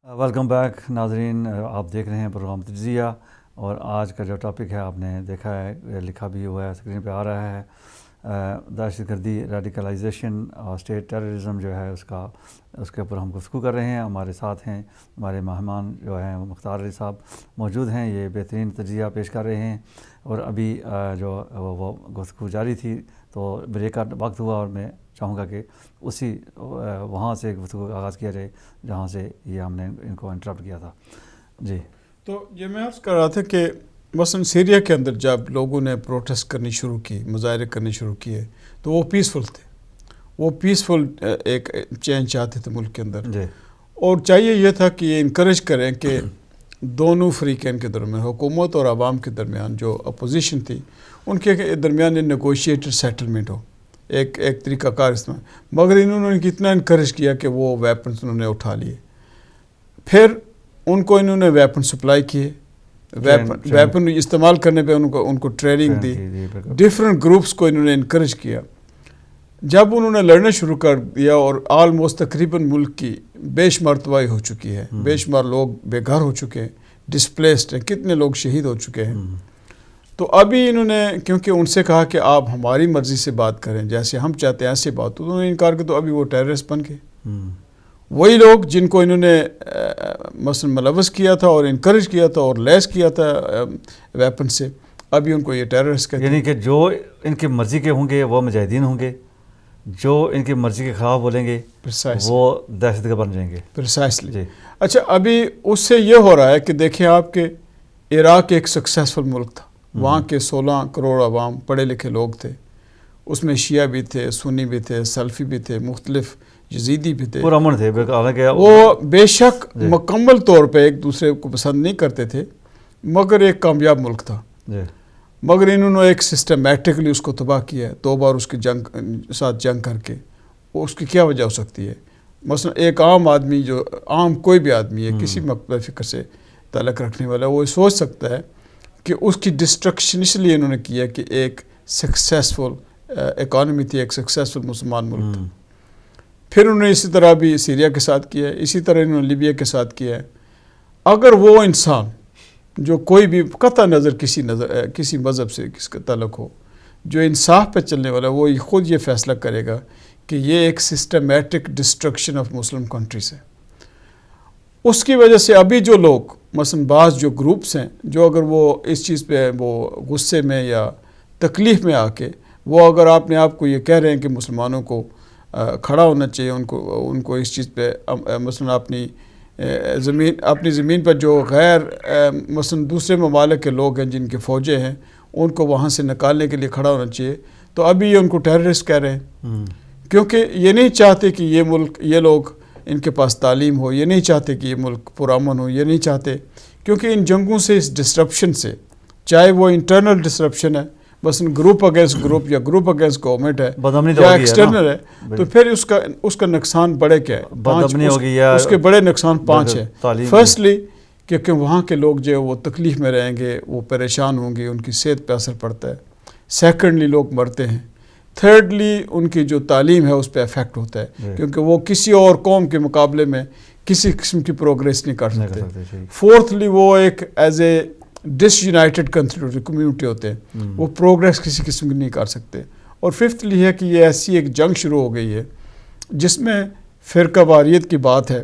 Welcome back ناظرین، آپ دیکھ رہے ہیں پروگرام تجزیہ، اور آج کا جو ٹاپک ہے آپ نے دیکھا ہے، لکھا بھی ہوا ہے، اسکرین پہ آ رہا ہے۔ دہشت گردی، ریڈیکلائزیشن اور اسٹیٹ ٹیررزم جو ہے اس کے اوپر ہم گفتگو کر رہے ہیں۔ ہمارے ساتھ ہیں ہمارے مہمان جو ہیں مختار علی صاحب موجود ہیں، یہ بہترین تجزیہ پیش کر رہے ہیں۔ اور ابھی جو وہ گفتگو جاری تھی تو بریک کا وقت ہوا، اور میں چاہوں گا کہ اسی وہاں سے گفتگو کا آغاز کیا جائے جہاں سے یہ ہم نے ان کو انٹرپٹ کیا تھا۔ جی، تو یہ میں عرض کر رہا تھا کہ مثلا سیریا کے اندر جب لوگوں نے پروٹیسٹ کرنی شروع کی، مظاہرے کرنے شروع کیے، تو وہ پیسفل تھے، وہ پیسفل ایک چینج چاہتے تھے ملک کے اندر جی، اور چاہیے یہ تھا کہ یہ انکریج کریں کہ دونوں فریقین کے درمیان، حکومت اور عوام کے درمیان جو اپوزیشن تھی، ان کے درمیان نیگوشیٹڈ سیٹلمنٹ ہو، ایک طریقہ کار استعمال۔ مگر انہوں نے کتنا انکریج کیا کہ وہ ویپنز انہوں نے اٹھا لیے، پھر ان کو انہوں نے ویپن سپلائی کیے، ویپن استعمال کرنے پہ ان کو ٹریننگ دی، ڈفرینٹ گروپس کو انہوں نے انکریج کیا۔ جب انہوں نے لڑنا شروع کر دیا اور آلموسٹ تقریباً ملک کی بے شمار تباہی ہو چکی ہے، بے شمار لوگ بے گھر ہو چکے ہیں، ڈسپلیسڈ ہیں، کتنے لوگ شہید ہو چکے ہیں، تو ابھی انہوں نے کیونکہ ان سے کہا کہ آپ ہماری مرضی سے بات کریں، جیسے ہم چاہتے ہیں ایسے بات، تو انہوں نے انکار کیا، تو ابھی وہ ٹیررسٹ بن گئے۔ وہی لوگ جن کو انہوں نے مثلا ملوث کیا تھا اور انکریج کیا تھا اور لیس کیا تھا ویپن سے، ابھی ان کو یہ ٹیررسٹ کہتے ہیں۔ یعنی کہ جو ان کی مرضی کے ہوں گے وہ مجاہدین ہوں گے، جو ان کی مرضی کے خلاف بولیں گے وہ دہشت گرد بن جائیں گے۔ پریسائسلی۔ جی، اچھا، ابھی اس سے یہ ہو رہا ہے کہ دیکھیں آپ کہ عراق ایک سکسیسفل ملک تھا، وہاں کے 16 کروڑ عوام پڑھے لکھے لوگ تھے، اس میں شیعہ بھی تھے، سنی بھی تھے، سلفی بھی تھے، مختلف یزیدی بھی تھے، پرامن تھے، حالانکہ وہ بے شک مکمل طور پہ ایک دوسرے کو پسند نہیں کرتے تھے، مگر ایک کامیاب ملک تھا۔ مگر انہوں نے ایک سسٹمیٹکلی اس کو تباہ کیا ہے، 2 بار اس کی ساتھ جنگ کر کے۔ اس کی کیا وجہ ہو سکتی ہے؟ مثلا ایک عام آدمی، جو عام کوئی بھی آدمی ہے، کسی مقبول فکر سے تعلق رکھنے والا، وہ سوچ سکتا ہے کہ اس کی ڈسٹرکشن اس لیے انہوں نے کیا کہ ایک سکسیسفل اکانومی تھی، ایک سکسیسفل مسلمان ملک تھا۔ پھر انہوں نے اسی طرح بھی سیریا کے ساتھ کیا ہے، اسی طرح انہوں نے لیبیا کے ساتھ کیا ہے۔ اگر وہ انسان جو کوئی بھی قطع نظر کسی مذہب سے کس کا تعلق ہو، جو انصاف پہ چلنے والا، وہ خود یہ فیصلہ کرے گا کہ یہ ایک systematic destruction of Muslim countries ہے۔ اس کی وجہ سے ابھی جو لوگ مثلا بعض جو گروپس ہیں، جو اگر وہ اس چیز پہ وہ غصے میں یا تکلیف میں آ کے وہ اگر اپنے آپ کو یہ کہہ رہے ہیں کہ مسلمانوں کو کھڑا ہونا چاہیے، ان کو اس چیز پہ مثلا اپنی زمین پر جو غیر مثلا دوسرے ممالک کے لوگ ہیں جن کے فوجیں ہیں، ان کو وہاں سے نکالنے کے لیے کھڑا ہونا چاہیے، تو ابھی یہ ان کو ٹیررسٹ کہہ رہے ہیں، کیونکہ یہ نہیں چاہتے کہ یہ ملک، یہ لوگ ان کے پاس تعلیم ہو، یہ نہیں چاہتے کہ یہ ملک پرامن ہو، یہ نہیں چاہتے، کیونکہ ان جنگوں سے، اس ڈسرپشن سے، چاہے وہ انٹرنل ڈسرپشن ہے، بس گروپ اگینسٹ گروپ یا گروپ اگینسٹ گورنمنٹ ہے یا ایکسٹرنل ہے، تو پھر اس کا نقصان بڑے کیا ہے؟ اس کے بڑے نقصان 5 ہیں۔ فرسٹلی کہ وہاں کے لوگ جو وہ تکلیف میں رہیں گے، وہ پریشان ہوں گے، ان کی صحت پہ اثر پڑتا ہے۔ سیکنڈلی لوگ مرتے ہیں۔ تھرڈلی ان کی جو تعلیم ہے اس پہ افیکٹ ہوتا ہے، کیونکہ وہ کسی اور قوم کے مقابلے میں کسی قسم کی پروگریس نہیں کر سکتے۔ فورتھلی وہ ایک as a disunited community ہوتے ہیں، وہ پروگریس کسی قسم کی نہیں کر سکتے۔ اور ففتھلی ہے کہ یہ ایسی ایک جنگ شروع ہو گئی ہے جس میں فرقہ واریت کی بات ہے،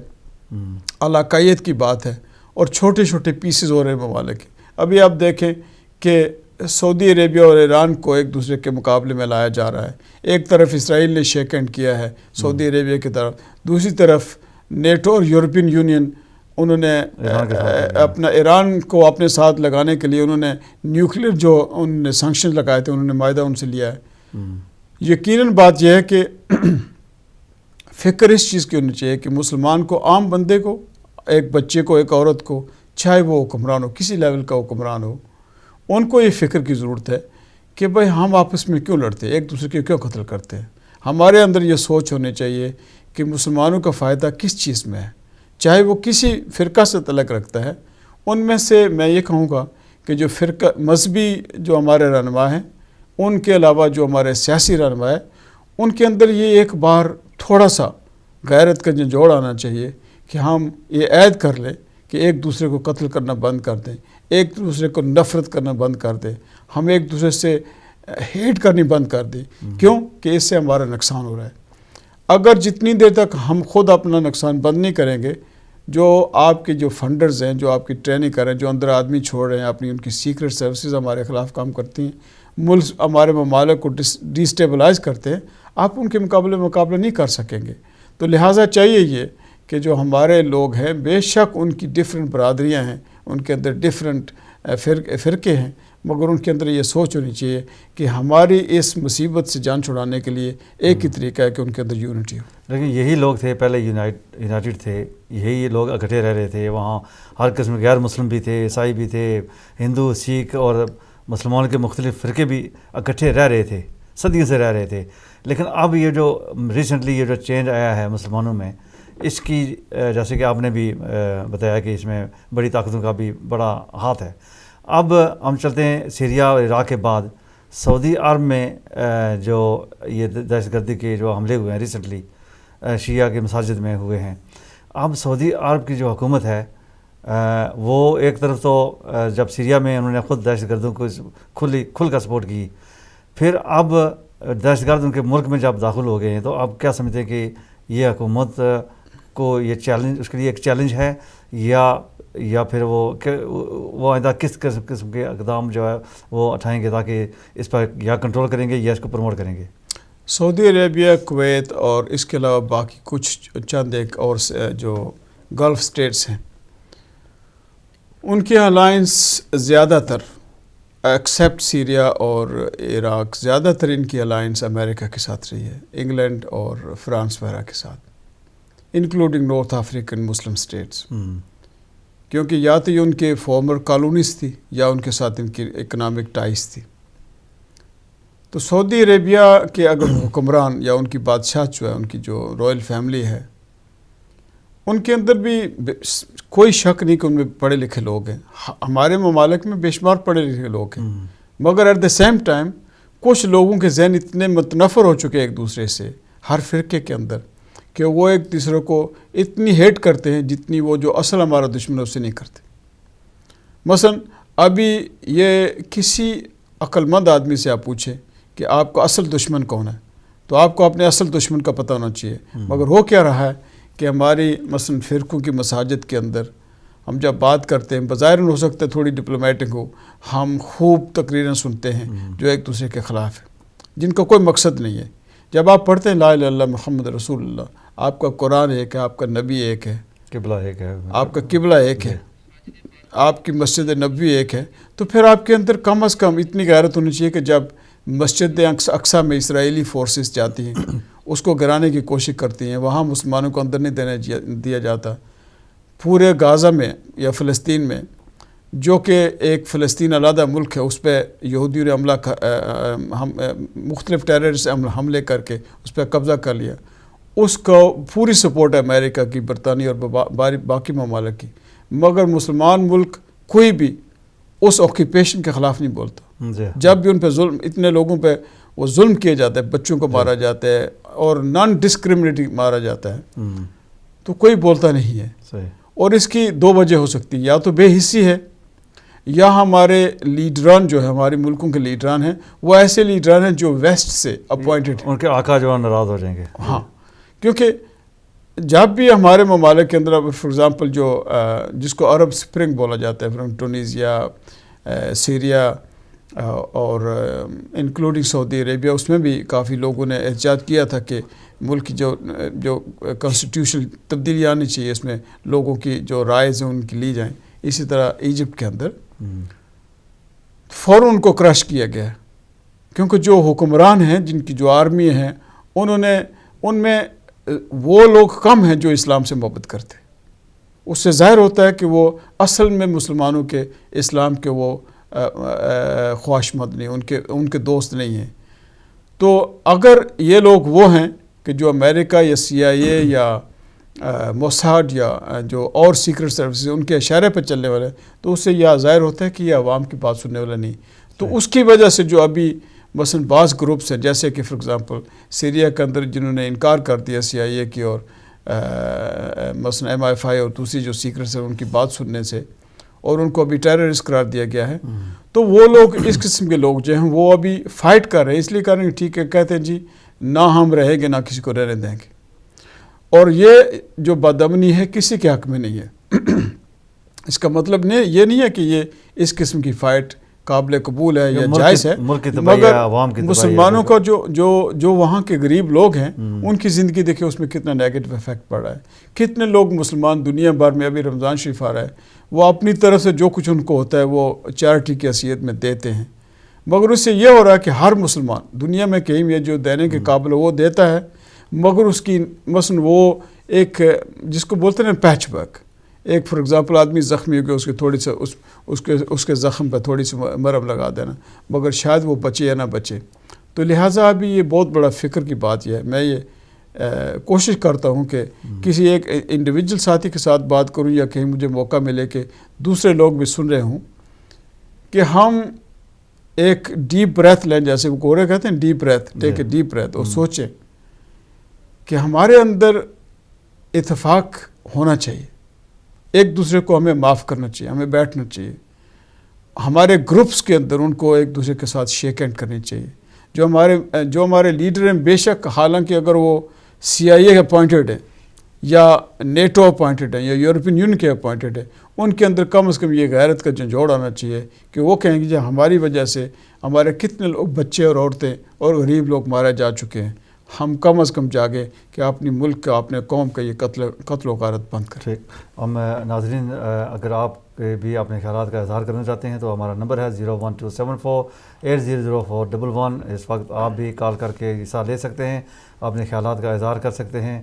علاقائیت کی بات ہے، اور چھوٹے چھوٹے پیسز ہو رہے ہیں ممالک۔ ابھی آپ دیکھیں کہ سعودی عربیہ اور ایران کو ایک دوسرے کے مقابلے میں لایا جا رہا ہے۔ ایک طرف اسرائیل نے شیک ہینڈ کیا ہے سعودی عربیہ کی طرف، دوسری طرف نیٹو اور یورپین یونین، انہوں نے اپنا ایران کو اپنے ساتھ لگانے کے لیے انہوں نے نیوکلیر جو انہوں نے سینکشن لگائے تھے، انہوں نے معاہدہ ان سے لیا ہے۔ یقیناً بات یہ ہے کہ فکر اس چیز کی ہونی چاہیے کہ مسلمان کو، عام بندے کو، ایک بچے کو، ایک عورت کو، چاہے وہ حکمران ہو، کسی لیول کا حکمران ہو، ان کو یہ فکر کی ضرورت ہے کہ بھائی ہم آپس میں کیوں لڑتے ہیں، ایک دوسرے کے کیوں قتل کرتے ہیں۔ ہمارے اندر یہ سوچ ہونی چاہیے کہ مسلمانوں کا فائدہ کس چیز میں ہے، چاہے وہ کسی فرقہ سے تعلق رکھتا ہے۔ ان میں سے میں یہ کہوں گا کہ جو فرقہ مذہبی جو ہمارے رہنما ہیں، ان کے علاوہ جو ہمارے سیاسی رہنما ہیں، ان کے اندر یہ ایک بار تھوڑا سا غیرت کا جوڑ آنا چاہیے کہ ہم یہ عہد کر لیں کہ ایک دوسرے کو قتل کرنا بند کر دیں, ایک دوسرے کو نفرت کرنا بند کر دیں, ہم ایک دوسرے سے ہیٹ کرنی بند کر دیں. کیوں کہ اس سے ہمارا نقصان ہو رہا ہے. اگر جتنی دیر تک ہم خود اپنا نقصان بند نہیں کریں گے, جو آپ کے جو فنڈرز ہیں, جو آپ کی ٹریننگ کر رہے ہیں, جو اندر آدمی چھوڑ رہے ہیں, اپنی ان کی سیکرٹ سروسز ہمارے خلاف کام کرتی ہیں, ملک ہمارے ممالک کو ڈیسٹیبلائز کرتے ہیں, آپ ان کے مقابلہ نہیں کر سکیں گے. تو لہٰذا چاہیے یہ کہ جو ہمارے لوگ ہیں, بے شک ان کی ڈفرینٹ برادریاں ہیں, ان کے اندر ڈفرینٹ فرقے ہیں, مگر ان کے اندر یہ سوچ ہونی چاہیے کہ ہماری اس مصیبت سے جان چھڑانے کے لیے ایک ہی طریقہ ہے کہ ان کے اندر یونٹی ہو. لیکن یہی لوگ تھے پہلے یونائٹڈ تھے, یہی لوگ اکٹھے رہ رہے تھے. وہاں ہر قسم کے غیر مسلم بھی تھے, عیسائی بھی تھے, ہندو, سکھ اور مسلمانوں کے مختلف فرقے بھی اکٹھے رہ رہے تھے, صدیوں سے رہ رہے تھے. لیکن اب یہ جو ریسنٹلی یہ جو چینج آیا ہے مسلمانوں میں, اس کی جیسے کہ آپ نے بھی بتایا کہ اس میں بڑی طاقتوں کا بھی بڑا ہاتھ ہے. اب ہم چلتے ہیں سیریا اور عراق کے بعد سعودی عرب میں جو یہ دہشت گردی کے جو حملے ہوئے ہیں ریسنٹلی شیعہ کے مساجد میں ہوئے ہیں. اب سعودی عرب کی جو حکومت ہے وہ ایک طرف تو جب سیریا میں انہوں نے خود دہشت گردوں کو کھل کر سپورٹ کی, پھر اب دہشت گرد ان کے ملک میں جب داخل ہو گئے ہیں, تو اب کیا سمجھتے ہیں کہ یہ حکومت کو یہ چیلنج, اس کے لیے ایک چیلنج ہے, یا پھر وہ آئندہ کس قسم کے اقدام جو ہے وہ اٹھائیں گے تاکہ اس پر یا کنٹرول کریں گے یا اس کو پروموٹ کریں گے؟ سعودی عربیہ, کویت اور اس کے علاوہ باقی کچھ چند ایک اور جو گلف سٹیٹس ہیں, ان کے الائنس زیادہ تر ایکسیپٹ سیریا اور عراق, زیادہ تر ان کی الائنس امریکہ کے ساتھ رہی ہے, انگلینڈ اور فرانس وغیرہ کے ساتھ, انکلوڈنگ نارتھ افریقن مسلم سٹیٹس. کیونکہ یا تو یہ ان کے فارمر کالونیز تھی یا ان کے ساتھ ان کی اکنامک ٹائز تھی. تو سعودی عربیہ کے اگر حکمران یا ان کی بادشاہ جو ہے, ان کی جو رائل فیملی ہے, ان کے اندر بھی کوئی شک نہیں کہ ان میں پڑھے لکھے لوگ ہیں. ہمارے ممالک میں بے شمار پڑھے لکھے لوگ ہیں, مگر ایٹ دا سیم ٹائم کچھ لوگوں کے ذہن اتنے متنفر ہو چکے ایک دوسرے سے ہر فرقے کے اندر کہ وہ ایک دوسرے کو اتنی ہیٹ کرتے ہیں جتنی وہ جو اصل ہمارا دشمن ہے اس سے نہیں کرتے. مثلا ابھی یہ کسی عقل مند آدمی سے آپ پوچھیں کہ آپ کا اصل دشمن کون ہے, تو آپ کو اپنے اصل دشمن کا پتہ ہونا چاہیے. مگر ہو کیا رہا ہے کہ ہماری مثلا فرقوں کی مساجد کے اندر ہم جب بات کرتے ہیں, بظاہر ہو سکتا ہے تھوڑی ڈپلومیٹک ہو, ہم خوب تقریریں سنتے ہیں جو ایک دوسرے کے خلاف ہیں, جن کا کوئی مقصد نہیں ہے. جب آپ پڑھتے ہیں لا الہ الا اللہ محمد رسول اللہ, آپ کا قرآن ایک ہے, آپ کا نبی ایک ہے, قبلہ ایک ہے, آپ کا قبلہ ایک ہے, آپ کی مسجد نبوی ایک ہے, تو پھر آپ کے اندر کم از کم اتنی غیرت ہونی چاہیے کہ جب مسجد اقصیٰ میں اسرائیلی فورسز جاتی ہیں, اس کو گرانے کی کوشش کرتی ہیں, وہاں مسلمانوں کو اندر نہیں دیا جاتا. پورے غازہ میں یا فلسطین میں, جو کہ ایک فلسطین علیحدہ ملک ہے, اس پہ یہودیوں نے مختلف ٹیررسٹ حملے کر کے اس پہ قبضہ کر لیا. اس کو پوری سپورٹ ہے امریکہ کی, برطانیہ اور باقی ممالک کی, مگر مسلمان ملک کوئی بھی اس آکیپیشن کے خلاف نہیں بولتا. جب بھی ان پہ ظلم, اتنے لوگوں پہ وہ ظلم کیا جاتا ہے, بچوں کو مارا جاتا ہے اور نان ڈسکرمنیٹنگ مارا جاتا ہے, تو کوئی بولتا نہیں ہے. اور اس کی دو وجہ ہو سکتی ہے, یا تو بے حسی ہے, یا ہمارے لیڈران جو ہے, ہمارے ملکوں کے لیڈران ہیں, وہ ایسے لیڈران ہیں جو ویسٹ سے اپوائنٹڈ ہیں, ان کے آقا جو ناراض ہو جائیں گے. ہاں, کیونکہ جب بھی ہمارے ممالک کے اندر فار ایگزامپل جو جس کو عرب سپرنگ بولا جاتا ہے, فرام ٹونیزیا, سیریا اور انکلوڈنگ سعودی عربیہ, اس میں بھی کافی لوگوں نے احتجاج کیا تھا کہ ملک کی جو کانسٹیٹیوشنل تبدیلی آنی چاہیے, اس میں لوگوں کی جو رائز ہیں ان کی لی جائیں. اسی طرح ایجپٹ کے اندر فوراً ان کو کرش کیا گیا, کیونکہ جو حکمران ہیں, جن کی جو آرمی ہیں, ان میں وہ لوگ کم ہیں جو اسلام سے محبت کرتے. اس سے ظاہر ہوتا ہے کہ وہ اصل میں مسلمانوں کے اسلام کے وہ خواہشمند نہیں, ان کے دوست نہیں ہیں. تو اگر یہ لوگ وہ ہیں کہ جو امریکہ یا CIA یا موساد یا جو اور سیکرٹ سروسز ان کے اشارے پر چلنے والے, تو اس سے یہ ظاہر ہوتا ہے کہ یہ عوام کی بات سننے والا نہیں. تو اس کی وجہ سے جو ابھی مثلا بعض گروپس ہیں, جیسے کہ فار ایگزامپل سیریا کے اندر جنہوں نے انکار کر دیا CIA کی اور مثلا MI5 اور دوسری جو سیکرٹس ہیں ان کی بات سننے سے، اور ان کو ابھی ٹیررسٹ قرار دیا گیا ہے. تو وہ لوگ اس قسم کے لوگ جو ہیں وہ ابھی فائٹ کر رہے ہیں، اس لیے کر رہے ہیں ٹھیک ہے، کہتے ہیں جی نہ ہم رہیں گے نہ کسی کو رہنے دیں گے. اور یہ جو بدامنی ہے کسی کے حق میں نہیں ہے. اس کا مطلب یہ نہیں ہے کہ یہ اس قسم کی فائٹ قابل قبول ہے یا جائز ہے، مگر مسلمانوں کا جو وہاں کے غریب لوگ ہیں ان کی زندگی دیکھیں اس میں کتنا نیگیٹو افیکٹ پڑ رہا ہے. کتنے لوگ مسلمان دنیا بھر میں، ابھی رمضان شریف آ رہا ہے، وہ اپنی طرف سے جو کچھ ان کو ہوتا ہے وہ چیریٹی کی حیثیت میں دیتے ہیں، مگر اس سے یہ ہو رہا ہے کہ ہر مسلمان دنیا میں کہیں بھی جو دینے کے قابل وہ دیتا ہے، مگر اس کی مثلا وہ ایک جس کو بولتے ہیں پیچ ورک، ایک فار ایگزامپل آدمی زخمی ہو گیا، اس کے تھوڑی سا اس کے زخم پہ تھوڑی سی مرہم لگا دینا، مگر شاید وہ بچے یا نہ بچے. تو لہٰذا ابھی یہ بہت بڑا فکر کی بات یہ ہے. میں یہ کوشش کرتا ہوں کہ کسی ایک انڈیویجول ساتھی کے ساتھ بات کروں یا کہیں مجھے موقع ملے کہ دوسرے لوگ بھی سن رہے ہوں کہ ہم ایک ڈیپ بریتھ لیں، جیسے وہ گورے کہتے ہیں deep breath, take a deep breath, اور سوچیں کہ ہمارے اندر اتفاق ہونا چاہیے، ایک دوسرے کو ہمیں معاف کرنا چاہیے، ہمیں بیٹھنا چاہیے، ہمارے گروپس کے اندر ان کو ایک دوسرے کے ساتھ شیک ہینڈ کرنی چاہیے. جو ہمارے لیڈر ہیں، بے شک حالانکہ اگر وہ CIA اپوائنٹڈ ہیں یا نیٹو اپوائنٹڈ ہیں یا یورپین یونین کے اپوائنٹڈ ہیں، ان کے اندر کم از کم یہ غیرت کا جھنجھوڑ آنا چاہیے کہ وہ کہیں گے کہ ہماری وجہ سے ہمارے کتنے لوگ، بچے اور عورتیں اور غریب لوگ مارے جا چکے ہیں، ہم کم از کم جاگے کہ اپنی ملک کا، اپنے قوم کا یہ قتل و غارت بند کریں. ٹھیک. ہم ناظرین اگر آپ بھی اپنے خیالات کا اظہار کرنا چاہتے ہیں تو ہمارا نمبر ہے 01274800411. اس وقت آپ بھی کال کر کے حصہ لے سکتے ہیں، اپنے خیالات کا اظہار کر سکتے ہیں.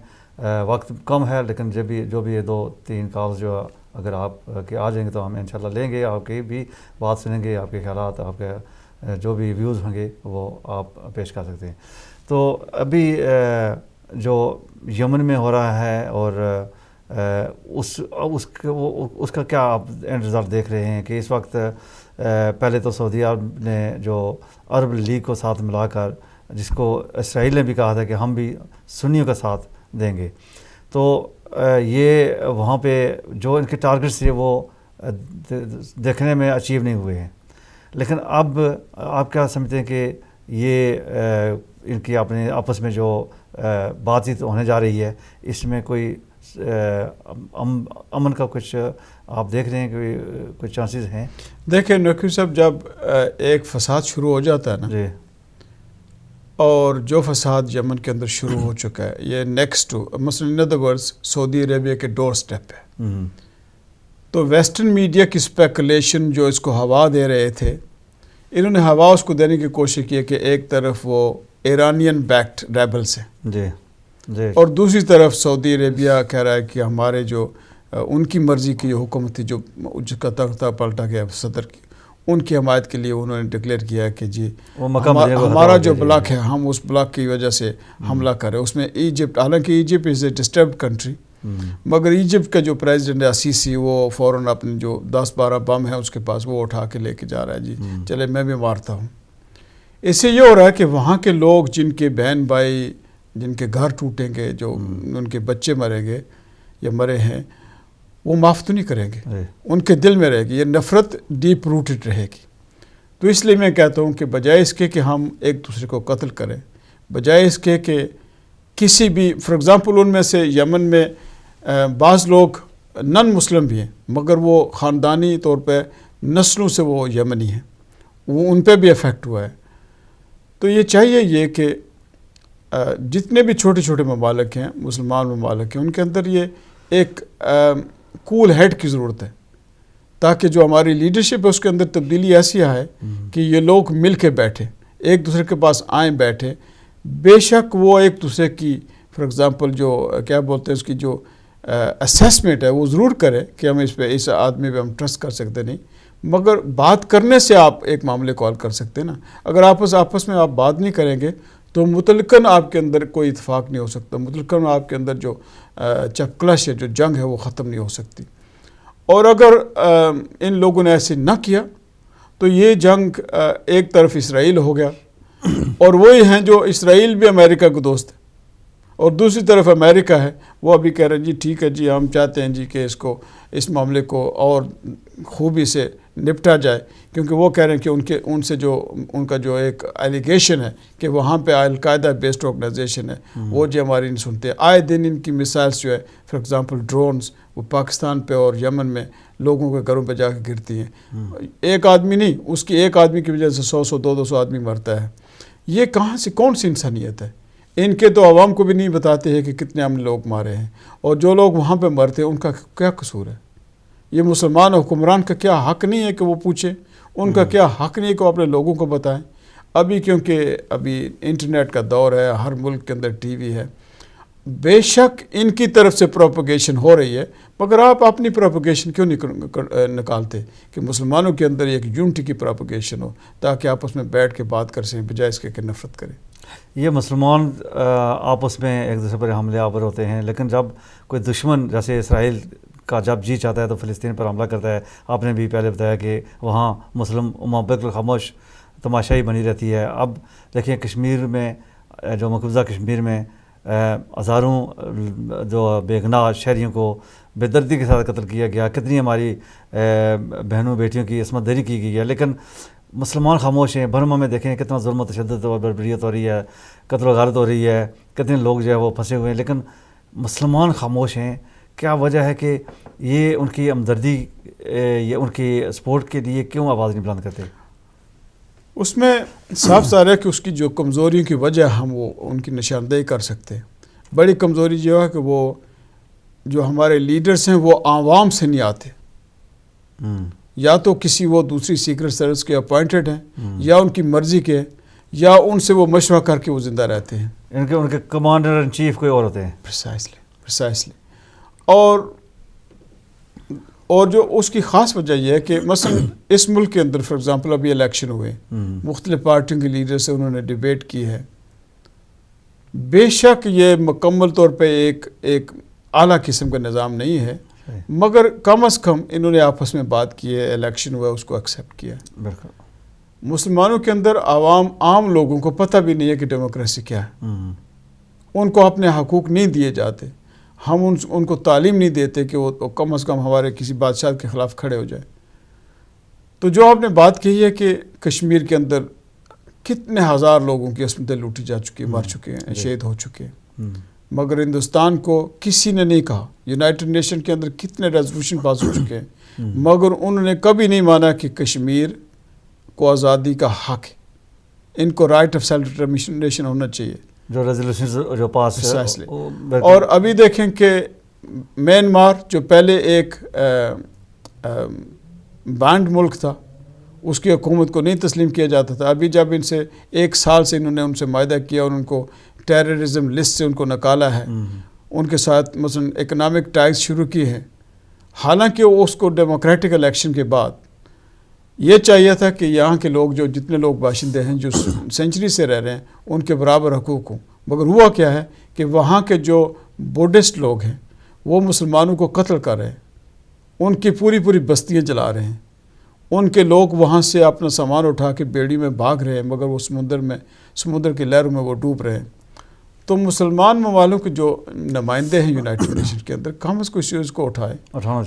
وقت کم ہے لیکن جو بھی یہ 2-3 کالز جو اگر آپ کے آ جائیں گے تو ہم انشاءاللہ لیں گے، آپ کی بھی بات سنیں گے، آپ کے خیالات، آپ کے جو بھی ویوز ہوں گے وہ آپ پیش کر سکتے ہیں. تو ابھی جو یمن میں ہو رہا ہے اور اس کا کیا آپ اینڈ رزلٹ دیکھ رہے ہیں کہ اس وقت پہلے تو سعودی عرب نے جو عرب لیگ کو ساتھ ملا کر، جس کو اسرائیل نے بھی کہا تھا کہ ہم بھی سنیوں کا ساتھ دیں گے، تو یہ وہاں پہ جو ان کے ٹارگٹس تھے وہ دیکھنے میں اچیو نہیں ہوئے ہیں. لیکن اب آپ کیا سمجھتے ہیں کہ یہ ان کی اپنے آپس میں جو بات چیت ہونے جا رہی ہے، اس میں کوئی امن کا کچھ آپ دیکھ رہے ہیں کہ کچھ چانسز ہیں؟ دیکھیں نقوی صاحب، جب ایک فساد شروع ہو جاتا ہے نا، جی، اور جو فساد یمن کے اندر شروع ہو چکا ہے، یہ نیکسٹ ٹو مثلا ان ادر ورڈز سعودی عربیہ کے ڈور سٹیپ ہے. تو ویسٹرن میڈیا کی اسپیکولیشن جو اس کو ہوا دے رہے تھے، انہوں نے ہوا اس کو دینے کی کوشش کی ہے کہ ایک طرف وہ ایرانین بیکڈ ریبلز ہیں، جی جی، اور دوسری طرف سعودی عربیہ کہہ رہا ہے کہ ہمارے جو ان کی مرضی کی حکومت تھی، جو جس کا تختہ پلٹا گیا صدر کی، ان کی حمایت کے لیے انہوں نے ڈکلیئر کیا ہے کہ جی ہمارا جو بلاک ہے، ہم اس بلاک کی وجہ سے حملہ کریں. اس میں ایجپٹ، حالانکہ ایجپٹ از اے ڈسٹربڈ کنٹری، مگر ایجپٹ کا جو پریزیڈنٹ ہے السیسی، وہ فوراً اپنے جو 10-12 بم ہیں اس کے پاس، وہ اٹھا کے لے کے جا رہا ہے، جی چلے میں بھی مارتا ہوں. اس سے یہ ہو رہا ہے کہ وہاں کے لوگ جن کے بہن بھائی، جن کے گھر ٹوٹیں گے، جو ان کے بچے مریں گے یا مرے ہیں، وہ معاف تو نہیں کریں گے، ان کے دل میں رہے گی، یہ نفرت ڈیپ روٹڈ رہے گی. تو اس لیے میں کہتا ہوں کہ بجائے اس کے کہ ہم ایک دوسرے کو قتل کریں، بجائے اس کے کہ کسی بھی، فار ایگزامپل ان میں سے یمن میں بعض لوگ نن مسلم بھی ہیں، مگر وہ خاندانی طور پہ نسلوں سے وہ یمنی ہیں، وہ ان پہ بھی افیکٹ ہوا ہے. تو یہ چاہیے یہ کہ جتنے بھی چھوٹے چھوٹے ممالک ہیں، مسلمان ممالک ہیں، ان کے اندر یہ ایک کول ہیڈ کی ضرورت ہے، تاکہ جو ہماری لیڈرشپ ہے اس کے اندر تبدیلی ایسی آئے کہ یہ لوگ مل کے بیٹھیں، ایک دوسرے کے پاس آئیں، بیٹھیں. بے شک وہ ایک دوسرے کی فار ایگزامپل جو کیا بولتے ہیں اس کی جو اسیسمنٹ ہے وہ ضرور کرے کہ ہم اس آدمی پہ ہم ٹرسٹ کر سکتے نہیں، مگر بات کرنے سے آپ ایک معاملے کو حل کر سکتے نا. اگر آپس میں آپ بات نہیں کریں گے تو مطلقاً آپ کے اندر کوئی اتفاق نہیں ہو سکتا، مطلقاً آپ کے اندر جو چپکلش ہے، جو جنگ ہے، وہ ختم نہیں ہو سکتی. اور اگر ان لوگوں نے ایسے نہ کیا تو یہ جنگ ایک طرف اسرائیل ہو گیا، اور وہی ہیں جو اسرائیل بھی امریکہ کا دوست ہے. اور دوسری طرف امریکہ ہے، وہ ابھی کہہ رہے ہیں جی ٹھیک ہے جی، ہم چاہتے ہیں جی کہ اس معاملے کو اور خوبی سے نپٹا جائے، کیونکہ وہ کہہ رہے ہیں کہ ان کا جو ایک ایلیگیشن ہے کہ وہاں پہ القاعدہ بیسڈ آرگنائزیشن ہے، وہ جو ہماری نہیں سنتے. آئے دن ان کی مثالس جو ہے، فار ایگزامپل ڈرونز، وہ پاکستان پہ اور یمن میں لوگوں کے گھروں پہ جا کے گرتی ہیں. ایک آدمی نہیں، اس کی ایک آدمی کی وجہ سے 100 200 آدمی مرتا ہے. یہ کہاں سے، کون سی انسانیت ہے؟ ان کے تو عوام کو بھی نہیں بتاتے ہیں کہ کتنے ہم نے لوگ مارے ہیں، اور جو لوگ وہاں پہ مرتے ہیں ان کا کیا قصور ہے؟ یہ مسلمان حکمران کا کیا حق نہیں ہے کہ وہ پوچھیں؟ ان کا کیا حق نہیں ہے کہ وہ اپنے لوگوں کو بتائیں؟ ابھی کیونکہ ابھی انٹرنیٹ کا دور ہے، ہر ملک کے اندر ٹی وی ہے، بے شک ان کی طرف سے پروپیگیشن ہو رہی ہے، مگر آپ اپنی پروپیگیشن کیوں نکالتے کہ مسلمانوں کے اندر ایک یونٹی کی پروپیگیشن ہو، تاکہ آپس میں بیٹھ کے بات کر سکیں بجائے اس کے کہ نفرت کریں. یہ مسلمان آپس میں ایک دوسرے پر حملے آور ہوتے ہیں، لیکن جب کوئی دشمن جیسے اسرائیل کا جب جی چاہتا ہے تو فلسطین پر حملہ کرتا ہے. آپ نے بھی پہلے بتایا کہ وہاں مسلم امت بالکل خاموش تماشائی بنی رہتی ہے. اب دیکھیں کشمیر میں، جو مقبوضہ کشمیر میں ہزاروں جو بے گناہ شہریوں کو بے دردی کے ساتھ قتل کیا گیا، کتنی ہماری بہنوں بیٹیوں کی عصمت دری کی گئی ہے، لیکن مسلمان خاموش ہیں. برما میں دیکھیں کتنا ظلم و تشدد اور بربریت ہو رہی ہے، قتل و غارت ہو رہی ہے، کتنے لوگ جو ہے وہ پھنسے ہوئے ہیں، لیکن مسلمان خاموش ہیں. کیا وجہ ہے کہ یہ ان کی ہمدردی، یہ ان کی سپورٹ کے لیے کیوں آواز نہیں بلند کرتے؟ اس میں صاف ظاہر ہے کہ اس کی جو کمزوریوں کی وجہ ہم وہ ان کی نشاندہی کر سکتے ہیں. بڑی کمزوری جو ہے کہ وہ جو ہمارے لیڈرز ہیں وہ عوام سے نہیں آتے، یا تو کسی وہ دوسری سیکرٹ سروس کے اپوائنٹڈ ہیں، یا ان کی مرضی کے، یا ان سے وہ مشورہ کر کے وہ زندہ رہتے ہیں. ان کے کمانڈر ان چیف کوئی اور ہوتے ہیں. پریسائسلی. اور جو اس کی خاص وجہ یہ ہے کہ مثلا اس ملک کے اندر فار ایگزامپل ابھی الیکشن ہوئے، مختلف پارٹیوں کے لیڈر سے انہوں نے ڈیبیٹ کی ہے. بے شک یہ مکمل طور پہ ایک اعلیٰ قسم کا نظام نہیں ہے، مگر کم از کم انہوں نے آپس میں بات کی ہے، الیکشن ہوا اس کو ایکسیپٹ کیا. مسلمانوں کے اندر عام لوگوں کو پتہ بھی نہیں ہے کہ ڈیموکریسی کیا ہے. ان کو اپنے حقوق نہیں دیے جاتے. ہم ان کو تعلیم نہیں دیتے کہ وہ کم از کم ہمارے کسی بادشاہ کے خلاف کھڑے ہو جائے. تو جو آپ نے بات کہی ہے کہ کشمیر کے اندر کتنے ہزار لوگوں کی عصمتیں لوٹی جا چکی ہیں، مر چکے ہیں، شہید ہو چکے ہیں، مگر ہندوستان کو کسی نے نہیں کہا. یونائٹڈ نیشن کے اندر کتنے ریزولوشن پاس ہو چکے ہیں، مگر انہوں نے کبھی نہیں مانا کہ کشمیر کو آزادی کا حق ہے، ان کو رائٹ آف سیلف ڈٹرمنیشن ہونا چاہیے. جو ریزولوشن جو پاس ہے. اور ابھی دیکھیں کہ میانمار جو پہلے ایک بانڈ ملک تھا، اس کی حکومت کو نہیں تسلیم کیا جاتا تھا. ابھی جب ان سے 1 سال سے انہوں نے ان سے معاہدہ کیا اور ان کو ٹیررزم لسٹ سے ان کو نکالا ہے، ان کے ساتھ مثلا اکنامک ٹائز شروع کی ہے، حالانکہ اس کو ڈیموکریٹک الیکشن کے بعد یہ چاہیے تھا کہ یہاں کے لوگ جو جتنے لوگ باشندے ہیں جو سینچری سے رہ رہے ہیں ان کے برابر حقوق ہوں. مگر ہوا کیا ہے کہ وہاں کے جو بودھسٹ لوگ ہیں وہ مسلمانوں کو قتل کر رہے ہیں، ان کی پوری بستیاں جلا رہے ہیں، ان کے لوگ وہاں سے اپنا سامان اٹھا کے بیڑی میں بھاگ رہے ہیں، مگر وہ سمندر کی لہروں میں وہ ڈوب رہے ہیں. تو مسلمان ممالک کے جو نمائندے ہیں یونائٹڈ نیشن کے اندر، کم از کم اس چیز کو اٹھائیں.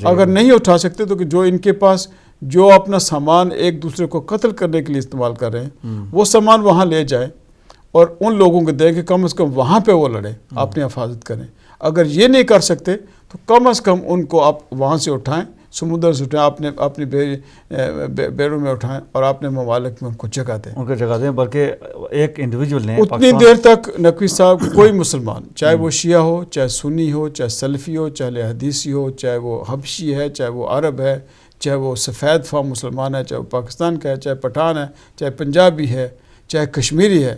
اگر نہیں اٹھا سکتے تو کہ جو ان کے پاس جو اپنا سامان ایک دوسرے کو قتل کرنے کے لیے استعمال کر رہے ہیں، وہ سامان وہاں لے جائیں اور ان لوگوں کو دیں کہ کم از کم وہاں پہ وہ لڑیں، اپنی حفاظت کریں. اگر یہ نہیں کر سکتے تو کم از کم ان کو آپ وہاں سے اٹھائیں، سمندر سے اٹھائیں، اپنی بیڑوں میں اٹھائیں اور اپنے ممالک میں ان کو جگہ دیں. ان کو جگہ دیں، بلکہ ایک انڈیویجول نے اتنی دیر تک نقوی صاحب کوئی مسلمان، چاہے وہ شیعہ ہو، چاہے سنی ہو، چاہے سلفی ہو، چاہے حدیثی ہو، چاہے وہ حبشی ہے، چاہے وہ عرب ہے، چاہے وہ سفید فام مسلمان ہے، چاہے وہ پاکستان کا ہے، چاہے پٹھان ہے، چاہے پنجابی ہے، چاہے کشمیری ہے،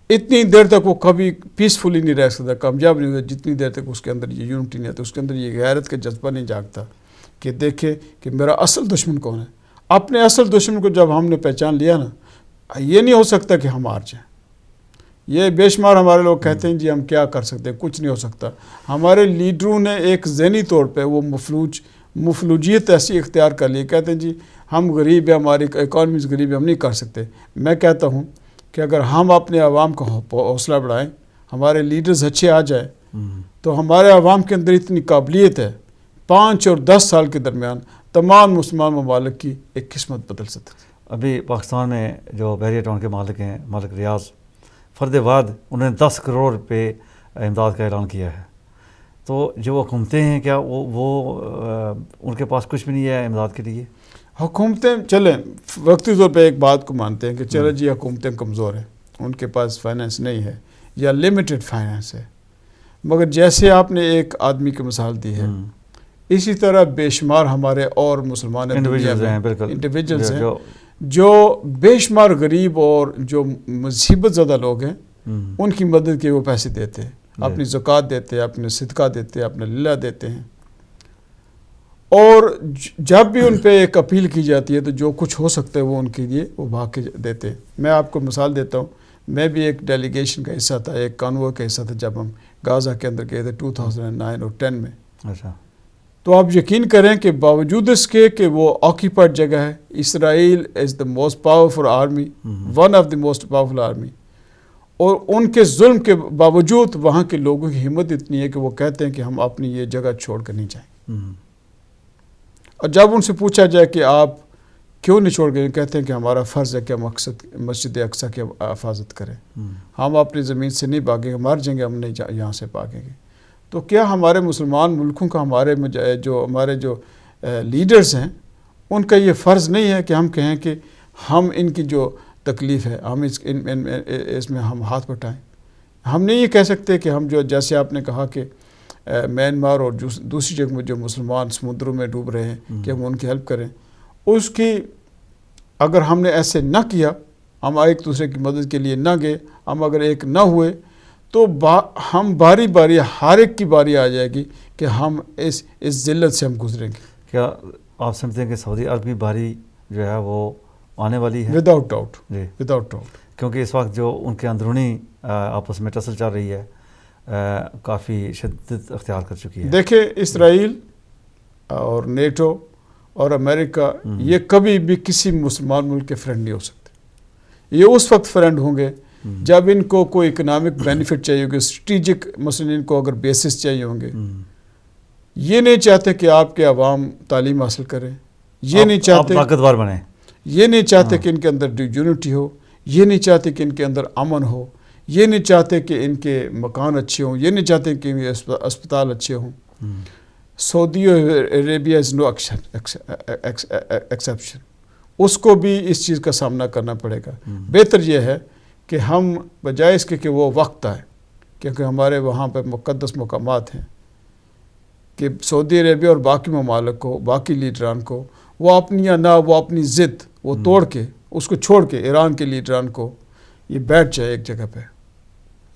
اتنی دیر تک وہ کبھی پیسفلی نہیں رہ سکتا، کامیاب نہیں ہوتا جتنی دیر تک اس کے اندر یہ یونٹی نہیں آتی، اس کے اندر یہ غیرت کا جذبہ نہیں جاگتا کہ دیکھے کہ میرا اصل دشمن کون ہے. اپنے اصل دشمن کو جب ہم نے پہچان لیا نا، یہ نہیں ہو سکتا کہ ہم ہار جائیں. یہ بے شمار ہمارے لوگ کہتے ہیں جی ہم کیا کر سکتے ہیں، کچھ نہیں ہو سکتا. ہمارے لیڈروں نے ایک ذہنی طور پہ وہ مفلوجیت ایسی اختیار کر لی، کہتے ہیں جی ہم غریب ہیں، ہماری اکانومیز غریب ہے، ہم نہیں کر سکتے. میں کہتا ہوں کہ اگر ہم اپنے عوام کا حوصلہ بڑھائیں، ہمارے لیڈرز اچھے آ جائیں تو ہمارے عوام کے اندر اتنی قابلیت ہے 5 اور 10 سال کے درمیان تمام مسلمان ممالک کی ایک قسمت بدل سکتے ہیں. ابھی پاکستان میں جو بحریہ ٹاؤن کے مالک ہیں مالک ریاض فرد واد انہوں نے 10 کروڑ روپے امداد کا اعلان کیا ہے. تو جو حکومتیں ہیں کیا وہ ان کے پاس کچھ بھی نہیں ہے امداد کے لیے؟ حکومتیں چلیں وقتی طور پہ ایک بات کو مانتے ہیں کہ چلو جی حکومتیں کمزور ہیں, ان کے پاس فائنانس نہیں ہے یا لمیٹڈ فائنانس ہے, مگر جیسے آپ نے ایک آدمی کی مثال دی ہے اسی طرح بے شمار ہمارے اور مسلمان انڈیویجولز ہیں جو بے شمار غریب اور جو مصیبت زدہ لوگ ہیں ان کی مدد کے وہ پیسے دیتے ہیں, اپنی زکوٰۃ دیتے ہیں, اپنے صدقہ دیتے ہیں, اپنا للہ دیتے ہیں. اور جب بھی ان پہ ایک اپیل کی جاتی ہے تو جو کچھ ہو سکتا ہے وہ ان کے لیے وہ بھاگ کے دیتے ہیں. میں آپ کو مثال دیتا ہوں, میں بھی ایک ڈیلیگیشن کا حصہ تھا, ایک کانوے کا حصہ تھا جب ہم غازہ کے اندر گئے تھے 2009 اور 10 میں. اچھا. تو آپ یقین کریں کہ باوجود اس کے کہ وہ آکیپائڈ جگہ ہے, Israel is the most powerful army, one of the most powerful army, اور ان کے ظلم کے باوجود وہاں کے لوگوں کی ہمت اتنی ہے کہ وہ کہتے ہیں کہ ہم اپنی یہ جگہ چھوڑ کر نہیں جائیں. اور جب ان سے پوچھا جائے کہ آپ کیوں نہیں چھوڑ گئے, کہتے ہیں کہ ہمارا فرض ہے کہ ہم مسجد اقصیٰ کی حفاظت کریں, ہم اپنی زمین سے نہیں بھاگیں گے, مر جائیں گے, ہم نہیں یہاں سے بھاگیں گے. تو کیا ہمارے مسلمان ملکوں کا ہمارے جو لیڈرز ہیں ان کا یہ فرض نہیں ہے کہ ہم کہیں کہ ہم ان کی جو تکلیف ہے ہم اس میں ہم ہاتھ بٹائیں؟ ہم نہیں یہ کہہ سکتے کہ ہم جو جیسے آپ نے کہا کہ میانمار اور دوسری جگہ میں جو مسلمان سمندروں میں ڈوب رہے ہیں کہ ہم ان کی ہیلپ کریں. اس کی اگر ہم نے ایسے نہ کیا, ہم ایک دوسرے کی مدد کے لیے نہ گئے, ہم اگر ایک نہ ہوئے تو ہم باری باری ہر ایک کی باری آ جائے گی کہ ہم اس ذلت سے ہم گزریں گے. کیا آپ سمجھتے ہیں کہ سعودی عرب کی باری جو ہے وہ آنے والی ہے؟ Without doubt. جی وداؤٹ ڈاؤٹ. کیونکہ اس وقت جو ان کے اندرونی آپس میں ٹسل چل رہی ہے کافی شدت اختیار کر چکی ہے. دیکھیں اسرائیل اور نیٹو اور امریکہ یہ کبھی بھی کسی مسلمان ملک کے فرینڈ نہیں ہو سکتے. یہ اس وقت فرینڈ ہوں گے جب ان کو کوئی اکنامک بینیفٹ چاہیے ہوگی, اسٹریٹجک مثلا ان کو اگر بیسس چاہیے ہوں گے. یہ نہیں چاہتے کہ آپ کے عوام تعلیم حاصل کریں, یہ نہیں چاہتے طاقتور بنیں, یہ نہیں چاہتے کہ ان کے اندر یونٹی ہو, یہ نہیں چاہتے کہ ان کے اندر امن ہو, یہ نہیں چاہتے کہ ان کے مکان اچھے ہوں, یہ نہیں چاہتے کہ ان کے اسپتال اچھے ہوں. سعودی عربیہ از نو ایکسیپشن. اس کو بھی اس چیز کا سامنا کرنا پڑے گا. بہتر یہ ہے کہ ہم بجائے اس کے کہ وہ وقت آئے, کیونکہ ہمارے وہاں پہ مقدس مقامات ہیں, کہ سعودی عربیہ اور باقی ممالک کو, باقی لیڈران کو وہ اپنی وہ اپنی ضد وہ توڑ کے اس کو چھوڑ کے ایران کے لیڈران کو یہ بیٹھ جائے ایک جگہ پہ,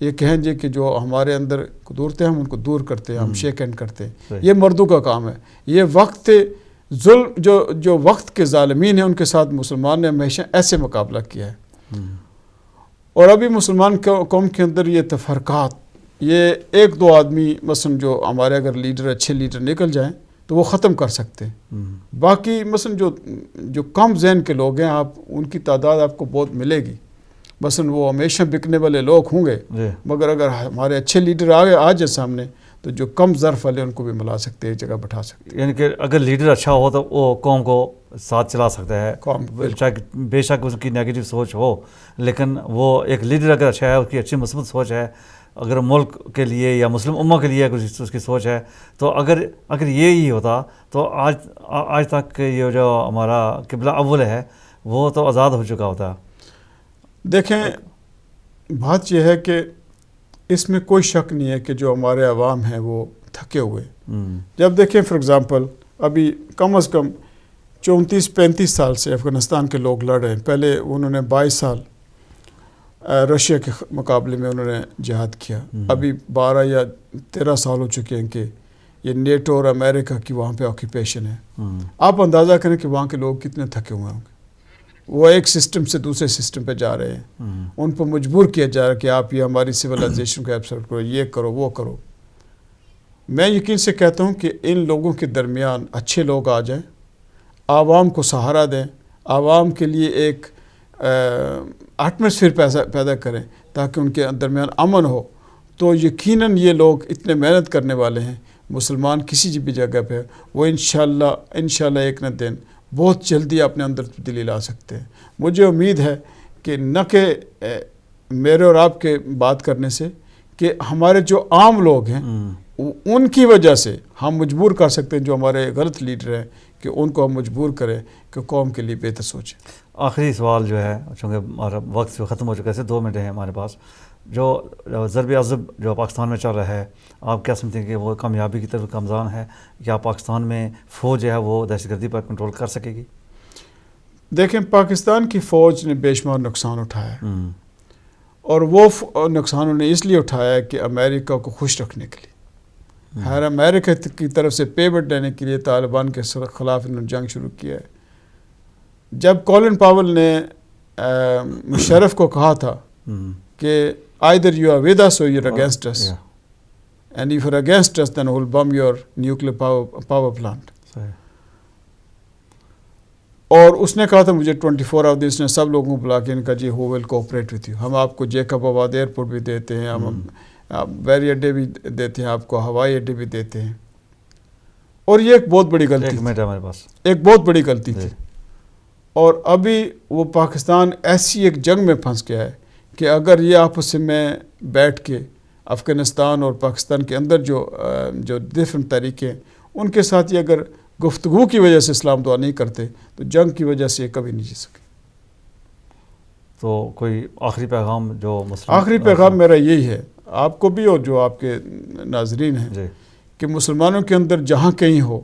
یہ کہیں جی کہ جو ہمارے اندر دورتے ہیں ہم ان کو دور کرتے ہیں, ہم شیک ہینڈ کرتے ہیں. یہ مردوں کا کام ہے. یہ وقت ظلم جو وقت کے ظالمین ہیں ان کے ساتھ مسلمان نے ہمیشہ ایسے مقابلہ کیا ہے. اور ابھی مسلمان قوم کے اندر یہ تفرقات, یہ ایک دو آدمی مثلا جو ہمارے اگر لیڈر اچھے لیڈر نکل جائیں تو وہ ختم کر سکتے ہیں. باقی مثلا جو کم ذہن کے لوگ ہیں آپ ان کی تعداد آپ کو بہت ملے گی. مثلا وہ ہمیشہ بکنے والے لوگ ہوں گے, مگر اگر ہمارے اچھے لیڈر آ جائے سامنے تو جو کم ظرف والے ان کو بھی ملا سکتے ہیں, ایک جگہ بٹھا سکتے ہیں. یعنی کہ اگر لیڈر اچھا ہو تو وہ قوم کو ساتھ چلا سکتا ہے, بے شک اس کی نیگیٹو سوچ ہو, لیکن وہ ایک لیڈر اگر اچھا ہے, اس کی اچھی مثبت سوچ ہے, اگر ملک کے لیے یا مسلم امہ کے لیے اس کی سوچ ہے, تو اگر یہی ہوتا تو آج تک یہ جو ہمارا قبلہ اول ہے وہ تو آزاد ہو چکا ہوتا. دیکھیں بات یہ ہے کہ اس میں کوئی شک نہیں ہے کہ جو ہمارے عوام ہیں وہ تھکے ہوئے. جب دیکھیں فار ایگزامپل ابھی کم از کم 34-35 سال سے افغانستان کے لوگ لڑ رہے ہیں. پہلے انہوں نے 22 سال رشیا کے مقابلے میں انہوں نے جہاد کیا. ابھی 12 یا 13 سال ہو چکے ہیں کہ یہ نیٹو اور امریکہ کی وہاں پہ آکیپیشن ہے. آپ اندازہ کریں کہ وہاں کے لوگ کتنے تھکے ہوئے ہوں گے. وہ ایک سسٹم سے دوسرے سسٹم پہ جا رہے ہیں, ان پر مجبور کیا جا رہا ہے کہ آپ یہ ہماری سویلائزیشن کو ایبسرو کرو, یہ کرو وہ کرو. میں یقین سے کہتا ہوں کہ ان لوگوں کے درمیان اچھے لوگ آ جائیں, عوام کو سہارا دیں, عوام کے لیے ایک ایٹماسفیئر پیدا کریں تاکہ ان کے درمیان امن ہو, تو یقیناً یہ لوگ اتنے محنت کرنے والے ہیں مسلمان کسی بھی جگہ پہ وہ انشاءاللہ ایک نہ دن بہت جلدی اپنے اندر تبدیلی لا سکتے ہیں. مجھے امید ہے کہ نہ کہ میرے اور آپ کے بات کرنے سے کہ ہمارے جو عام لوگ ہیں ان کی وجہ سے ہم مجبور کر سکتے ہیں جو ہمارے غلط لیڈر ہیں کہ ان کو ہم مجبور کریں کہ قوم کے لیے بہتر سوچیں. آخری سوال جو ہے چونکہ ہمارا وقت جو ختم ہو چکا ہے 2 منٹ ہیں ہمارے پاس, جو ضرب عضب جو پاکستان میں چل رہا ہے آپ کیا سمجھتے ہیں کہ وہ کامیابی کی طرف گامزن ہے؟ کیا پاکستان میں فوج جو ہے وہ دہشت گردی پر کنٹرول کر سکے گی؟ دیکھیں پاکستان کی فوج نے بے شمار نقصان اٹھایا ہے اور وہ نقصان انہوں نے اس لیے اٹھایا ہے کہ امریکہ کو خوش رکھنے کے لیے. ہر امریکہ کی طرف سے پیمنٹ لینے کے لیے طالبان کے خلاف انہوں نے جنگ شروع کیا ہے. جب کولن پاول نے مشرف کو کہا تھا کہ either you are with us or you're against us, and if you're against us then we'll bomb your nuclear power plant. اور اس نے کہا تھا مجھے 24 hours نے سب لوگوں کو بلا کے ان کا جی who will cooperate with you, ہم آپ کو جیکب آباد ایئرپورٹ بھی دیتے ہیں, ہم بیری اڈے بھی دیتے ہیں, آپ کو ہوائی اڈے بھی دیتے ہیں. اور یہ ایک بہت بڑی غلطی ایک بہت بڑی غلطی تھی. اور ابھی وہ پاکستان ایسی ایک جنگ میں پھنس گیا ہے کہ اگر یہ آپس میں بیٹھ کے افغانستان اور پاکستان کے اندر جو ڈفرنٹ طریقے ہیں ان کے ساتھ یہ اگر گفتگو کی وجہ سے اسلام دعا نہیں کرتے تو جنگ کی وجہ سے یہ کبھی نہیں جی سکے. تو کوئی آخری پیغام جو آخری پیغام میرا یہی ہے آپ کو بھی اور جو آپ کے ناظرین ہیں کہ مسلمانوں کے اندر جہاں کہیں ہو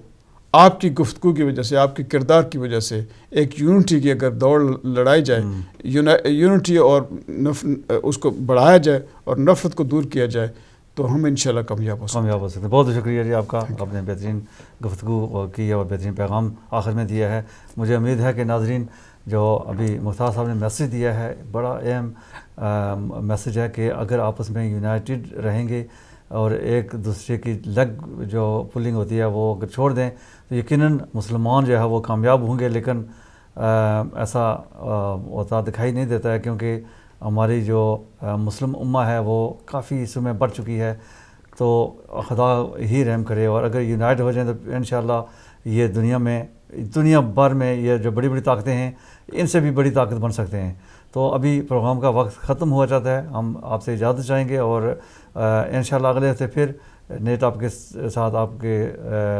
آپ کی گفتگو کی وجہ سے آپ کے کردار کی وجہ سے ایک یونٹی کی اگر دوڑ لڑائی جائے, یونٹی اور اس کو بڑھایا جائے اور نفرت کو دور کیا جائے تو ہم انشاءاللہ کامیاب ہو سکتے ہیں. بہت شکریہ جی آپ کا, آپ نے بہترین گفتگو کی اور بہترین پیغام آخر میں دیا ہے. مجھے امید ہے کہ ناظرین جو ابھی مختار صاحب نے میسیج دیا ہے بڑا اہم میسیج ہے کہ اگر آپس میں یونائٹڈ رہیں گے اور ایک دوسرے کی لگ جو پولنگ ہوتی ہے وہ اگر چھوڑ دیں تو یقیناً مسلمان جو ہے وہ کامیاب ہوں گے. لیکن ایسا ہوتا دکھائی نہیں دیتا ہے کیونکہ ہماری جو مسلم امہ ہے وہ کافی اس میں بڑھ چکی ہے. تو خدا ہی رحم کرے اور اگر یونائٹ ہو جائیں تو انشاءاللہ یہ دنیا بھر میں یہ جو بڑی بڑی طاقتیں ہیں ان سے بھی بڑی طاقت بن سکتے ہیں. تو ابھی پروگرام کا وقت ختم ہوا جاتا ہے, ہم آپ سے اجازت چاہیں گے اور انشاءاللہ اگلے ہفتے پھر نئے ٹاپک کے ساتھ آپ کے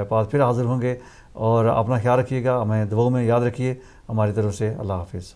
پاس پھر حاضر ہوں گے. اور اپنا خیال رکھیے گا, ہمیں دعاؤں میں یاد رکھیے. ہماری طرف سے اللہ حافظ.